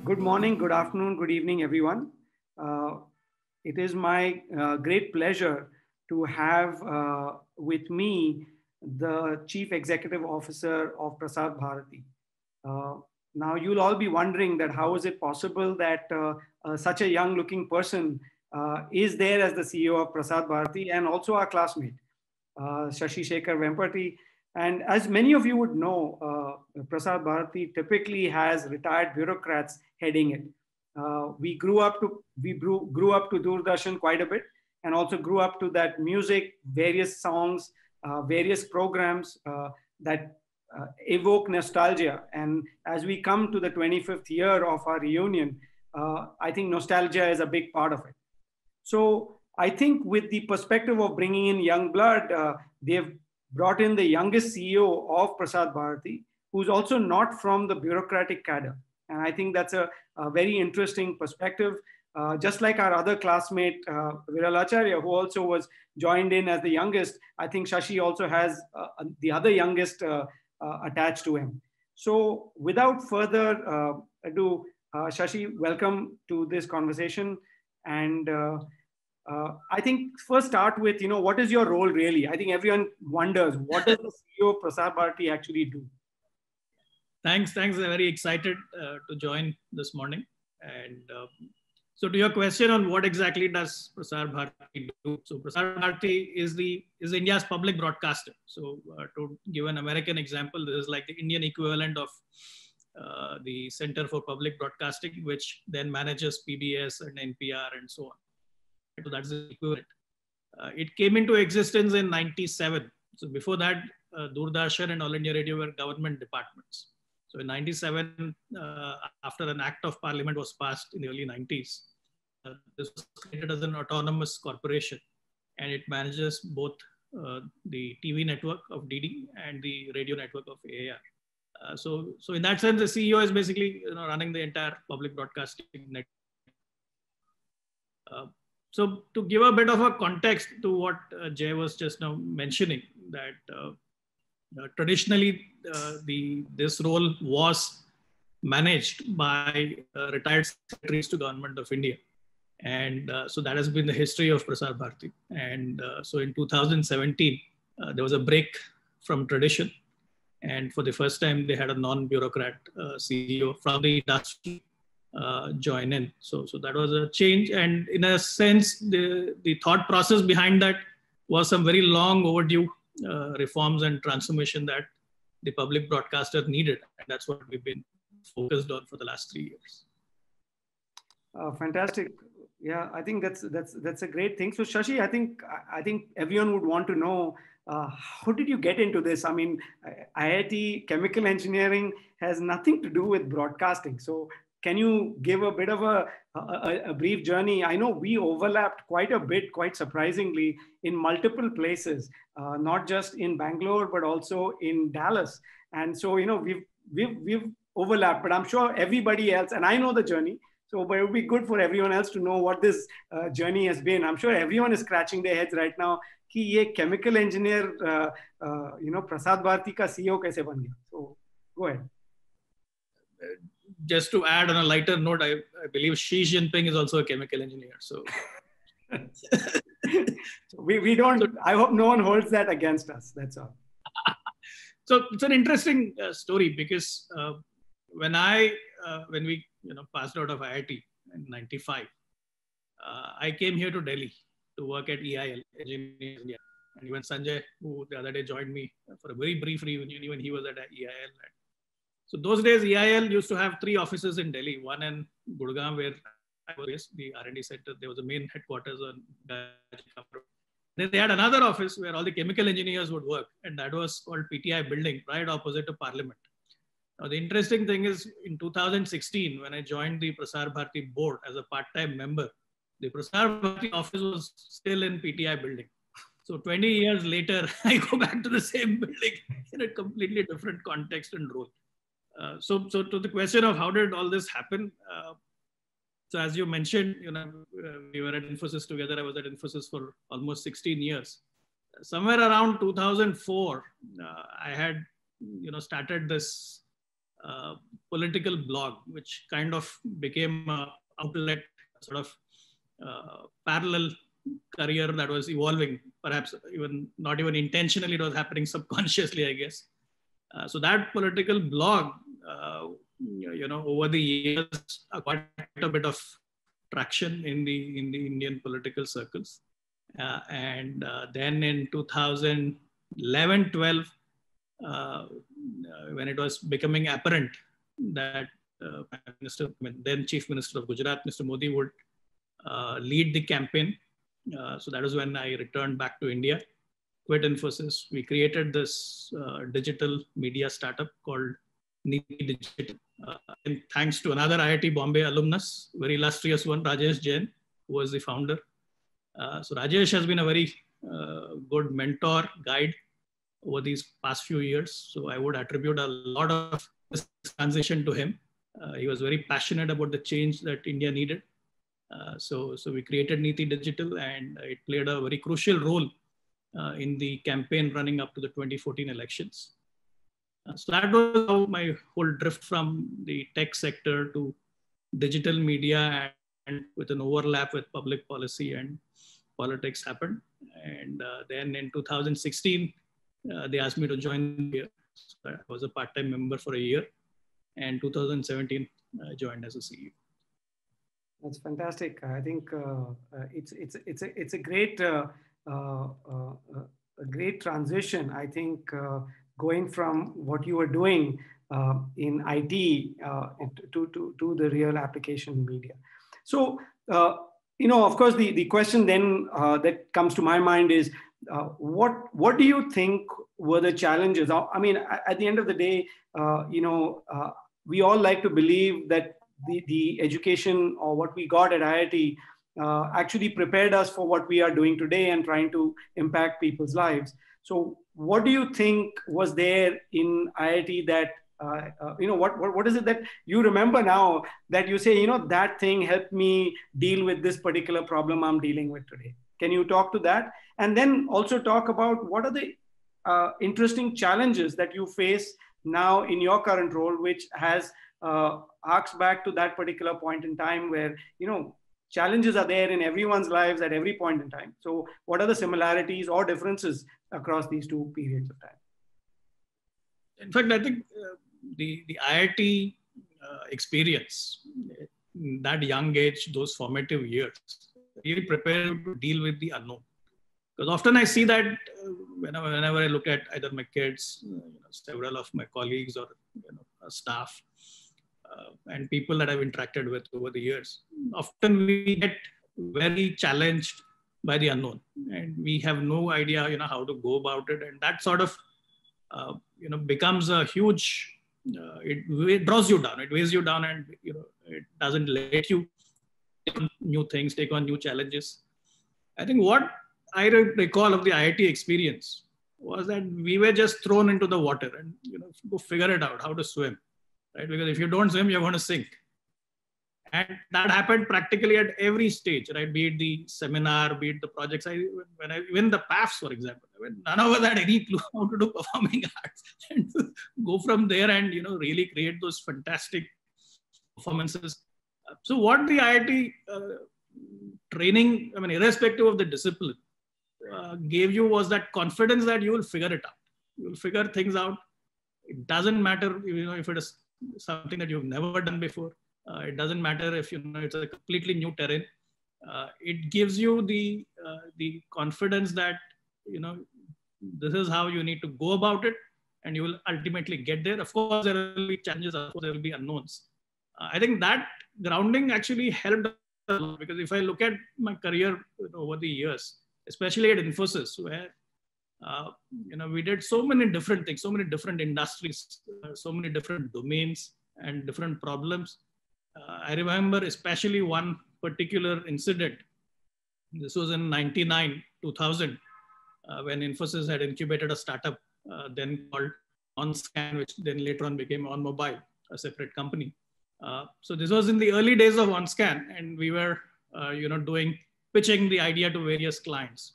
Good morning, good afternoon, good evening, everyone. Uh, it is my great pleasure to have with me the Chief Executive Officer of Prasar Bharati. Uh, Now, you'll all be wondering that how is it possible that such a young looking person is there as the CEO of Prasar Bharati and also our classmate, Shashi Shekhar Vempati. And as many of you would know, Prasar Bharati typically has retired bureaucrats heading it. We grew up to Doordarshan quite a bit, and also grew up to that music, various songs, various programs that evoke nostalgia. And as we come to the 25th year of our reunion, I think nostalgia is a big part of it. So I think with the perspective of bringing in young blood, they've brought in the youngest CEO of Prasar Bharati, who's also not from the bureaucratic cadre. And I think that's a very interesting perspective. Just like our other classmate, Viral Acharya, who also was joined in as the youngest, I think Shashi also has the other youngest attached to him. So without further ado, Shashi, welcome to this conversation. And I think first start with, what is your role really? I think everyone wonders, what does the CEO of Prasar Bharati actually do? Thanks. I'm very excited to join this morning. And so to your question on what exactly does Prasar Bharati do? So Prasar Bharati is India's public broadcaster. So to give an American example, this is like the Indian equivalent of the Center for Public Broadcasting, which then manages PBS and NPR and so on. So that's the equivalent. It came into existence in 97. So before that, Doordarshan and All India Radio were government departments. So in 97, after an act of parliament was passed in the early 90s, this was created as an autonomous corporation, and it manages both the TV network of DD and the radio network of AAR. So in that sense, the CEO is basically running the entire public broadcasting network. So to give a bit of a context to what Jay was just now mentioning, that traditionally this role was managed by retired secretaries to Government of India. And so that has been the history of Prasar Bharati. And so in 2017, there was a break from tradition. And for the first time, they had a non-bureaucrat CEO from the industry join in. So that was a change. And in a sense, the thought process behind that was some very long overdue reforms and transformation that the public broadcaster needed. And that's what we've been focused on for the last 3 years. Fantastic. Yeah, I think that's a great thing. So Shashi, I think everyone would want to know, how did you get into this? I mean, IIT chemical engineering has nothing to do with broadcasting. So can you give a bit of a brief journey? I know we overlapped quite a bit, quite surprisingly, in multiple places, not just in Bangalore, but also in Dallas. And so, we've overlapped, but I'm sure everybody else, and I know the journey, but it would be good for everyone else to know what this journey has been. I'm sure everyone is scratching their heads right now, कि ये chemical engineer, Prasar Bharati का CEO कैसे बन गया? So go ahead. Just to add on a lighter note, I believe Xi Jinping is also a chemical engineer. So we don't, I hope no one holds that against us. That's all. So it's an interesting story because when we passed out of IIT in 95, I came here to Delhi to work at EIL, Engineers India. And even Sanjay, who the other day joined me for a very brief reunion, even he was at EIL. So those days, EIL used to have 3 offices in Delhi, one in Gurgaon, where I was based, the R&D center. There was a main headquarters on. Then they had another office where all the chemical engineers would work, and that was called PTI building, right opposite to Parliament. Now, the interesting thing is, in 2016, when I joined the Prasar Bharati board as a part-time member, the Prasar Bharati office was still in PTI building. So 20 years later, I go back to the same building in a completely different context and role. So to the question of how did all this happen? So as you mentioned, we were at Infosys together. I was at Infosys for almost 16 years. Somewhere around 2004, I had, started this political blog, which kind of became an outlet, sort of parallel career that was evolving, perhaps even not even intentionally, it was happening subconsciously, I guess. So that political blog, over the years, quite a bit of traction in the Indian political circles. And then in 2011-12, when it was becoming apparent that then Chief Minister of Gujarat, Mr. Modi, would lead the campaign. So that was when I returned back to India, quit Infosys. We created this digital media startup called Neeti Digital. And thanks to another IIT Bombay alumnus, very illustrious one, Rajesh Jain, who was the founder. So Rajesh has been a very good mentor, guide over these past few years. So I would attribute a lot of this transition to him. He was very passionate about the change that India needed. So we created Neeti Digital, and it played a very crucial role in the campaign running up to the 2014 elections. So that was how my whole drift from the tech sector to digital media and with an overlap with public policy and politics happened. And then in 2016, they asked me to join here. So I was a part-time member for a year. And 2017, I joined as a CEO. That's fantastic. I think it's a great transition. I think going from what you were doing in IT to the real application media. So of course, the question then that comes to my mind is, what do you think were the challenges? I mean, at the end of the day, we all like to believe that the education or what we got at IIT actually prepared us for what we are doing today and trying to impact people's lives. So what do you think was there in IIT that, what is it that you remember now that you say, that thing helped me deal with this particular problem I'm dealing with today? Can you talk to that? And then also talk about what are the interesting challenges that you face now in your current role, which has harks back to that particular point in time where, challenges are there in everyone's lives at every point in time. So what are the similarities or differences across these two periods of time? In fact, I think the IIT experience, that young age, those formative years, really prepare you to deal with the unknown. Because often I see that whenever I look at either my kids, several of my colleagues or staff, and people that I've interacted with over the years, often we get very challenged by the unknown, and we have no idea, how to go about it, and that sort of, becomes a huge. It draws you down, it weighs you down, and it doesn't let you take on new things, take on new challenges. I think what I recall of the IIT experience was that we were just thrown into the water and go figure it out how to swim. Right? Because if you don't swim, you're going to sink. And that happened practically at every stage, right? Be it the seminar, be it the projects. Even the PAFs, for example, none of us had any clue how to do performing arts. And to go from there and, really create those fantastic performances. So what the IIT training, irrespective of the discipline, gave you was that confidence that you will figure it out. You will figure things out. It doesn't matter, if it is something that you've never done before. It doesn't matter if it's a completely new terrain. It gives you the confidence that this is how you need to go about it, and you will ultimately get there. Of course, there will be challenges. Of course, there will be unknowns. I think that grounding actually helped a lot, because if I look at my career over the years, especially at Infosys, where we did so many different things, so many different industries, so many different domains and different problems. I remember especially one particular incident. This was in 99, 2000, when Infosys had incubated a startup then called OnScan, which then later on became OnMobile, a separate company. So this was in the early days of OnScan, and we were pitching the idea to various clients.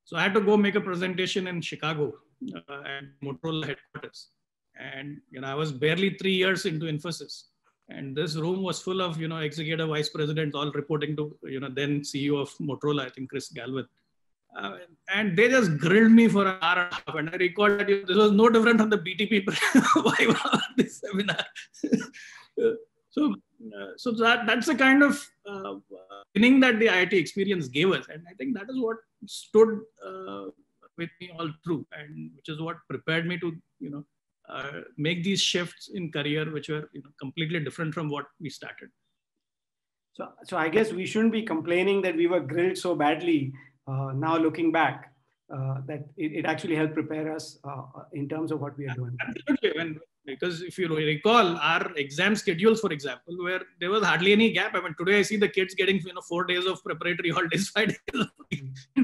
So I had to go make a presentation in Chicago at Motorola headquarters. And I was barely 3 years into Infosys. And this room was full of, executive vice presidents, all reporting to, then CEO of Motorola, I think, Chris Galvin. And they just grilled me for an hour and a half. And I recall that this was no different from the BTP 5 hour this seminar. So that's the kind of winning that the IIT experience gave us. And I think that is what stood with me all through, and which is what prepared me to, make these shifts in career, which were completely different from what we started. So I guess we shouldn't be complaining that we were grilled so badly. Now looking back, that it actually helped prepare us in terms of what we are doing. Absolutely. Because if you recall our exam schedules, for example, where there was hardly any gap. I mean, today I see the kids getting 4 days of preparatory holidays, 5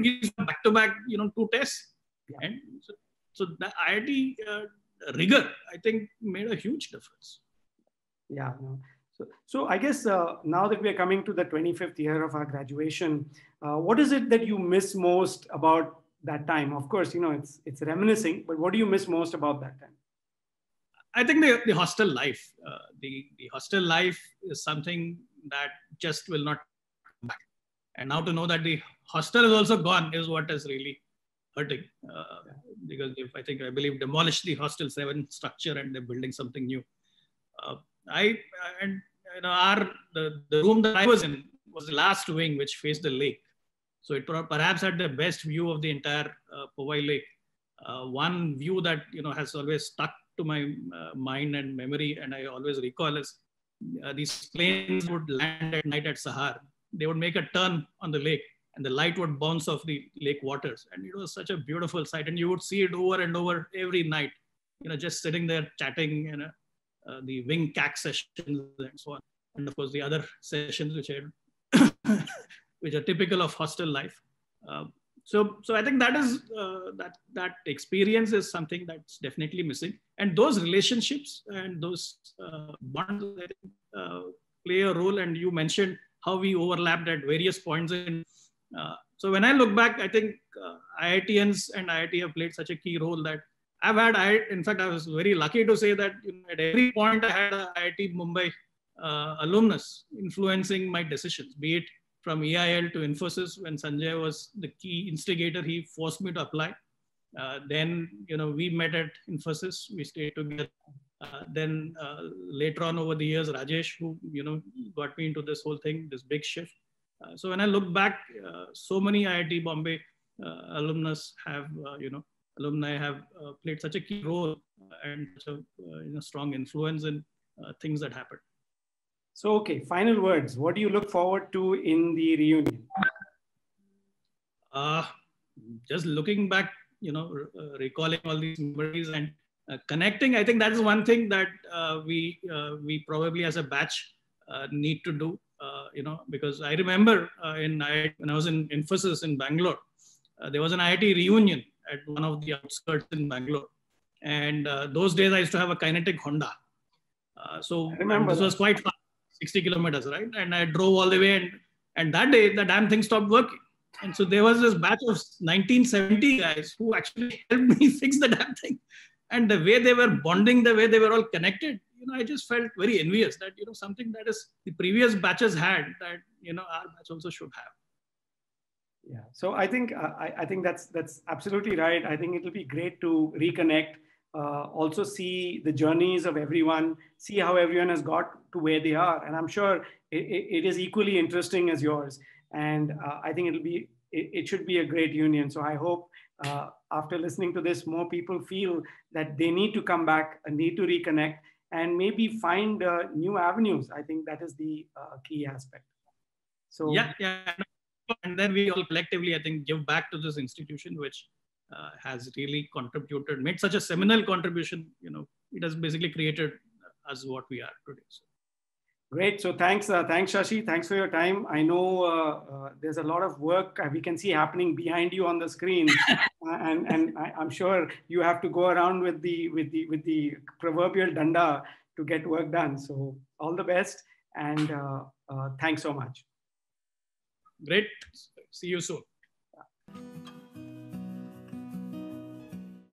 days back to back, 2 tests. Yeah. And so the IIT rigor, I think, made a huge difference. Yeah. No. So I guess now that we are coming to the 25th year of our graduation, what is it that you miss most about that time? Of course, it's reminiscing, but what do you miss most about that time? I think the hostel life. The hostel life is something that just will not come back. And now to know that the hostel is also gone is what is really hurting. Because I believe demolished the hostel 7 structure and they're building something new. The room that I was in was the last wing which faced the lake. So it perhaps had the best view of the entire Powai Lake. One view that has always stuck to my mind and memory, and I always recall, is these planes would land at night at Sahar. They would make a turn on the lake, and the light would bounce off the lake waters, and it was such a beautiful sight. And you would see it over and over every night. Just sitting there chatting, the wing CAC sessions and so on, and of course the other sessions which are typical of hostel life. So I think that is that experience is something that's definitely missing, and those relationships and those bonds, I think, play a role. And you mentioned how we overlapped at various points in. So when I look back, I think IITians and IIT have played such a key role that I've had. In fact, I was very lucky to say that at every point I had a IIT Mumbai alumnus influencing my decisions, be it from EIL to Infosys. When Sanjay was the key instigator, he forced me to apply. Then, we met at Infosys, we stayed together. Then later on over the years, Rajesh, who, got me into this whole thing, this big shift. So when I look back, so many IIT Bombay alumnus have, alumni have played such a key role and such a strong influence in things that happened. So, okay, final words. What do you look forward to in the reunion? Just looking back, recalling all these memories and connecting. I think that is one thing that we probably as a batch need to do, because I remember when I was in Infosys in Bangalore, there was an IIT reunion at one of the outskirts in Bangalore. And those days I used to have a kinetic Honda. So this was quite fun. 60 kilometers, right? And I drove all the way, and that day the damn thing stopped working. And so there was this batch of 1970 guys who actually helped me fix the damn thing. And the way they were bonding, the way they were all connected, I just felt very envious that, something that is the previous batches had that, our batch also should have. Yeah. So I think that's absolutely right. I think it'll be great to reconnect. Also see the journeys of everyone, see how everyone has got to where they are. And I'm sure it is equally interesting as yours. And I think it should be a great union. So I hope after listening to this, more people feel that they need to come back and need to reconnect and maybe find new avenues. I think that is the key aspect. So yeah. And then we all collectively, I think, give back to this institution, which has really contributed, made such a seminal contribution. It has basically created us what we are today. So. Great. So thanks Shashi. Thanks for your time. I know there's a lot of work we can see happening behind you on the screen, and I'm sure you have to go around with the proverbial danda to get work done. So all the best, and thanks so much. Great. See you soon.